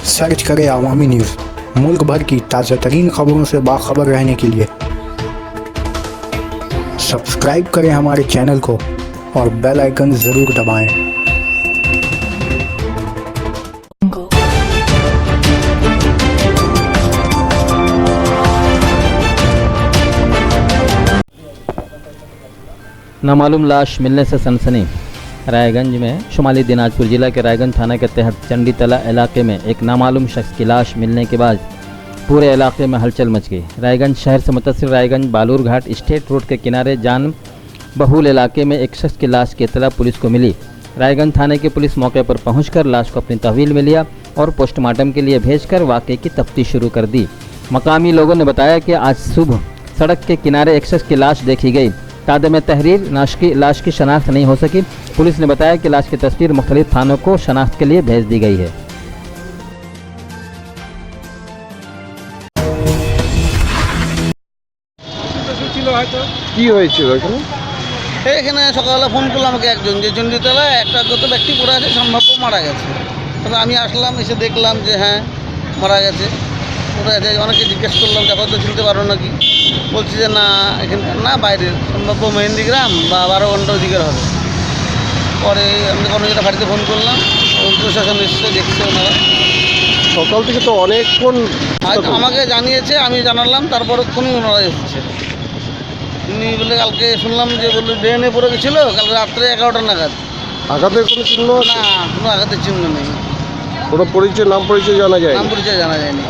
Search करें अवामी news. मुल्क भर की ताज़ा तरीन खबरों से बाखबर रहने के लिए सब्सक्राइब करें हमारे चैनल को और बेल आइकन ज़रूर दबाएं। नामालूम लाश मिलने से सनसनी। रायगंज में शुमाली दिनाजपुर जिला के रायगंज थाना के तहत चंडीतला इलाके में एक नामालूम शख्स की लाश मिलने के बाद पूरे इलाके में हलचल मच गई। रायगंज शहर से मुतसिर रायगंज बालूरघाट स्टेट रोड के किनारे जान बहुल इलाके में एक शख्स की लाश की इत्तला पुलिस को मिली। रायगंज थाने की पुलिस मौके पर पहुंचकर लाश को अपनी तहवील में लिया और पोस्टमार्टम के लिए भेजकर वाक़े की तफ्तीश शुरू कर दी। मकामी लोगों ने बताया कि आज सुबह सड़क के किनारे एक शख्स की लाश देखी गई। तादम तहरीर लाश की शनाख्त नहीं हो सकी। पुलिस ने बताया कि लाश की तस्वीर मुख्तलिफ थानों को शनाख्त के लिए भेज दी गई है। এখানে সকালবেলা ফোন করলো আমাকে একজন যে চণ্ডীতলায় একটা গত ব্যক্তি পড়ে আছে, সম্ভাব্য মারা গেছে। তবে আমি আসলাম, এসে দেখলাম যে হ্যাঁ মারা গেছে, পড়ে আছে। অনেকে জিজ্ঞেস করলাম যে হয়তো চিনতে পারো নাকি, বলছি যে না এখানে না, বাইরের, সম্ভাব্য মেহেন্দিগ্রাম বা 12 ঘন্টা ওদিকের হবে। পরে আমি কর্মচারীরা বাড়িতে ফোন করলাম, প্রশাসন এসে দেখছে ওনারা। সকাল থেকে তো অনেকক্ষণ আমাকে জানিয়েছে, আমি জানালাম, তারপরক্ষণই ওনারা এসেছে। উনি বলে কালকে শুনলাম যে বলে ড্রেনে পড়ে গেছিলো কালকে রাত্রে 11টা নাগাদ। আঘাতের কোনো চিহ্ন? না, কোনো আঘাতের চিহ্ন নেই। কোনো পরিচয়, নাম পরিচয় জানা যায়? নাম পরিচয় জানা যায়নি।